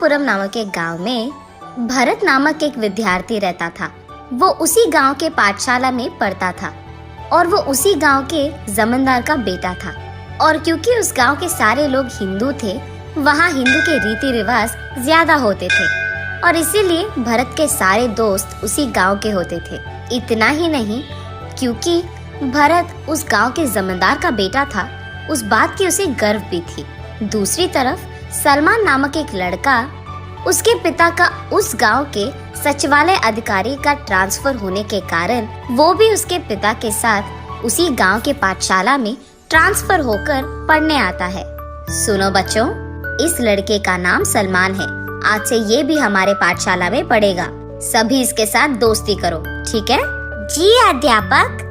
केशवपुरम नामक एक गांव में भरत नामक एक विद्यार्थी रहता था। वो उसी गांव के पाठशाला में पढ़ता था और वो उसी गांव के जमींदार का बेटा था। और क्योंकि उस गांव के सारे लोग हिंदू थे, वहाँ हिंदू के रीति रिवाज ज्यादा होते थे और इसीलिए भरत के सारे दोस्त उसी गांव के होते थे। इतना ही नहीं, क्योंकि भरत उस गांव के जमींदार का बेटा था, उस बात की उसे गर्व भी थी। दूसरी तरफ सलमान नामक एक लड़का, उसके पिता का उस गांव के सचिवालय अधिकारी का ट्रांसफर होने के कारण वो भी उसके पिता के साथ उसी गांव के पाठशाला में ट्रांसफर होकर पढ़ने आता है। सुनो बच्चों, इस लड़के का नाम सलमान है। आज से ये भी हमारे पाठशाला में पढ़ेगा। सभी इसके साथ दोस्ती करो, ठीक है? जी अध्यापक।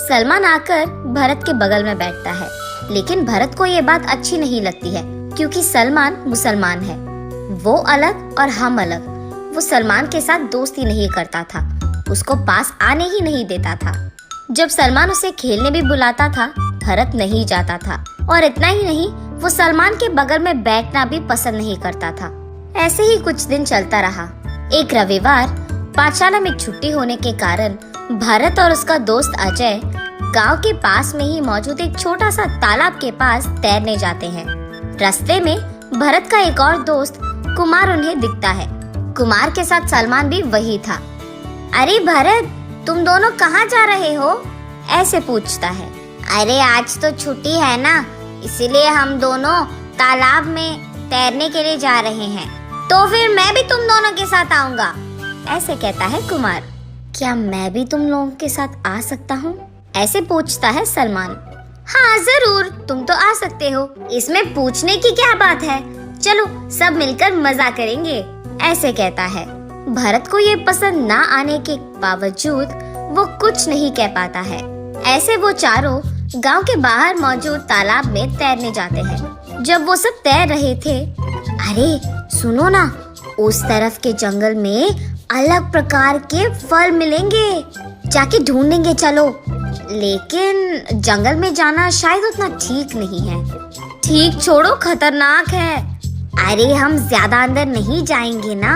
सलमान आकर भरत के बगल में बैठता है, लेकिन भरत को ये बात अच्छी नहीं लगती है क्योंकि सलमान मुसलमान है। वो अलग और हम अलग। वो सलमान के साथ दोस्ती नहीं करता था, उसको पास आने ही नहीं देता था। जब सलमान उसे खेलने भी बुलाता था, भरत नहीं जाता था। और इतना ही नहीं, वो सलमान के बगल में बैठना भी पसंद नहीं करता था। ऐसे ही कुछ दिन चलता रहा। एक रविवार पाठशाला में छुट्टी होने के कारण भरत और उसका दोस्त अजय गांव के पास में ही मौजूद एक छोटा सा तालाब के पास तैरने जाते हैं। रास्ते में भरत का एक और दोस्त कुमार उन्हें दिखता है। कुमार के साथ सलमान भी वही था। अरे भरत, तुम दोनों कहाँ जा रहे हो? ऐसे पूछता है। अरे आज तो छुट्टी है ना, इसीलिए हम दोनों तालाब में तैरने के लिए जा रहे हैं। तो फिर मैं भी तुम दोनों के साथ आऊंगा, ऐसे कहता है कुमार। क्या मैं भी तुम लोगों के साथ आ सकता हूँ? ऐसे पूछता है सलमान। हाँ जरूर, तुम तो आ सकते हो, इसमें पूछने की क्या बात है। चलो सब मिलकर मजा करेंगे, ऐसे कहता है। भरत को ये पसंद ना आने के बावजूद वो कुछ नहीं कह पाता है। ऐसे वो चारों गांव के बाहर मौजूद तालाब में तैरने जाते हैं। जब वो सब तैर रहे थे, अरे सुनो ना, उस तरफ के जंगल में अलग प्रकार के फल मिलेंगे, जाके ढूंढेंगे चलो। लेकिन जंगल में जाना शायद उतना ठीक नहीं है। ठीक छोड़ो, खतरनाक है। अरे हम ज्यादा अंदर नहीं जाएंगे ना,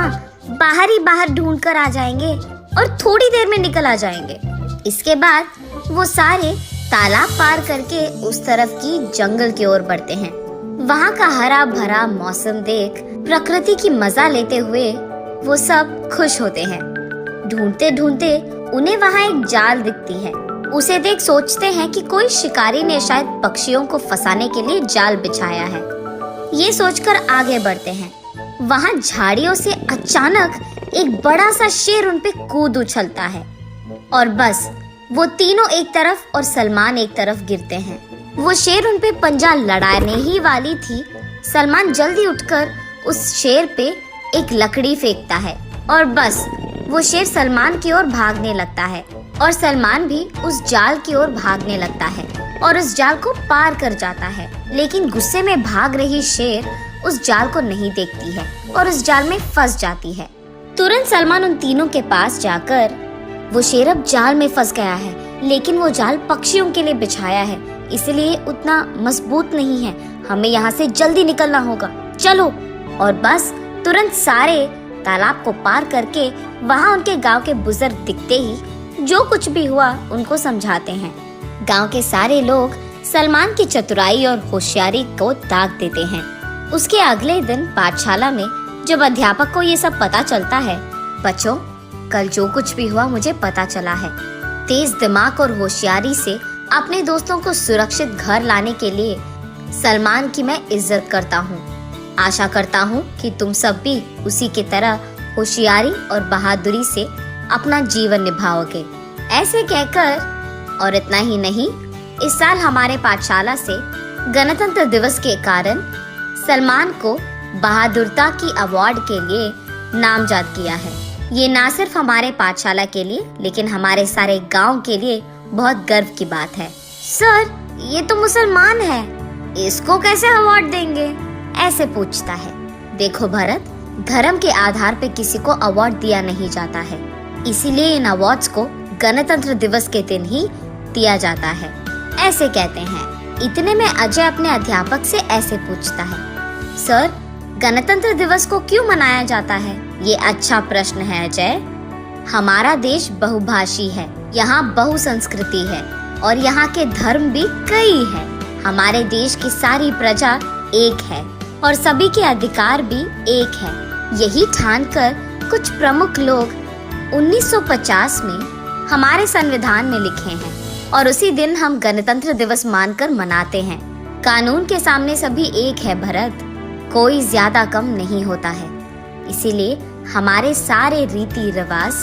बाहर ही बाहर ढूंढ कर आ जाएंगे और थोड़ी देर में निकल आ जाएंगे। इसके बाद वो सारे तालाब पार करके उस तरफ की जंगल की ओर बढ़ते हैं। वहाँ का हरा भरा मौसम देख प्रकृति की मजा लेते हुए वो सब खुश होते हैं। ढूंढते ढूंढते उन्हें वहाँ एक जाल दिखती है। उसे देख सोचते हैं कि कोई शिकारी ने शायद पक्षियों को फंसाने के लिए जाल बिछाया है। ये सोचकर आगे बढ़ते हैं। वहाँ झाड़ियों से अचानक एक बड़ा सा शेर उन पे कूद उछलता है और बस वो तीनों एक तरफ और सलमान एक तरफ गिरते हैं। वो शेर उन पे पंजा लड़ाने ही वाली थी। सलमान जल्दी उठकर उस शेर पे एक लकड़ी फेंकता है और बस वो शेर सलमान की ओर भागने लगता है और सलमान भी उस जाल की ओर भागने लगता है और उस जाल को पार कर जाता है। लेकिन गुस्से में भाग रही शेर उस जाल को नहीं देखती है और उस जाल में फंस जाती है। तुरंत सलमान उन तीनों के पास जाकर, वो शेर अब जाल में फंस गया है, लेकिन वो जाल पक्षियों के लिए बिछाया है, इसलिए उतना मजबूत नहीं है। हमें यहाँ से जल्दी निकलना होगा, चलो। और बस तुरंत सारे तालाब को पार करके वहाँ उनके गांव के बुजुर्ग दिखते ही जो कुछ भी हुआ उनको समझाते हैं। गांव के सारे लोग सलमान की चतुराई और होशियारी को दाग देते हैं। उसके अगले दिन पाठशाला में जब अध्यापक को ये सब पता चलता है, बच्चों कल जो कुछ भी हुआ मुझे पता चला है। तेज दिमाग और होशियारी से अपने दोस्तों को सुरक्षित घर लाने के लिए सलमान की मैं इज्जत करता हूँ। आशा करता हूँ कि तुम सब भी उसी की तरह होशियारी और बहादुरी से अपना जीवन निभाओगे, ऐसे कहकर। और इतना ही नहीं, इस साल हमारे पाठशाला से गणतंत्र दिवस के कारण सलमान को बहादुरता की अवार्ड के लिए नामजद किया है। ये ना सिर्फ हमारे पाठशाला के लिए लेकिन हमारे सारे गांव के लिए बहुत गर्व की बात है। सर, ये तो मुसलमान है, इसको कैसे अवार्ड देंगे? ऐसे पूछता है। देखो भरत, धर्म के आधार पे किसी को अवार्ड दिया नहीं जाता है, इसीलिए इन अवार्ड्स को गणतंत्र दिवस के दिन ही दिया जाता है, ऐसे कहते हैं। इतने में अजय अपने अध्यापक से ऐसे पूछता है, सर गणतंत्र दिवस को क्यों मनाया जाता है? ये अच्छा प्रश्न है अजय। हमारा देश बहुभाषी है, यहाँ बहुसंस्कृति है और यहाँ के धर्म भी कई है। हमारे देश की सारी प्रजा एक है और सभी के अधिकार भी एक है। यही ठानकर कुछ प्रमुख लोग 1950 में हमारे संविधान में लिखे हैं और उसी दिन हम गणतंत्र दिवस मानकर मनाते हैं। कानून के सामने सभी एक है भरत, कोई ज्यादा कम नहीं होता है। इसीलिए हमारे सारे रीति रिवाज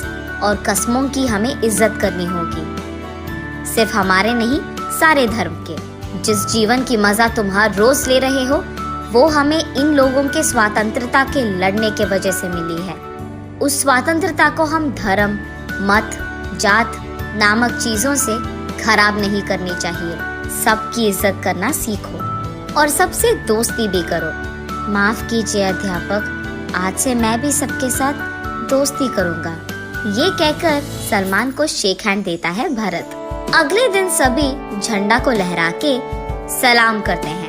और कस्मों की हमें इज्जत करनी होगी, सिर्फ हमारे नहीं सारे धर्म के। जिस जीवन की मजा तुम हर रोज ले रहे हो वो हमें इन लोगों के स्वतंत्रता के लड़ने के वजह से मिली है। उस स्वतंत्रता को हम धर्म, मत, जात नामक चीजों से खराब नहीं करनी चाहिए। सबकी इज्जत करना सीखो और सबसे दोस्ती भी करो। माफ कीजिए अध्यापक, आज से मैं भी सबके साथ दोस्ती करूंगा। ये कहकर सलमान को शेक हैंड देता है भरत। अगले दिन सभी झंडा को लहरा के सलाम करते हैं।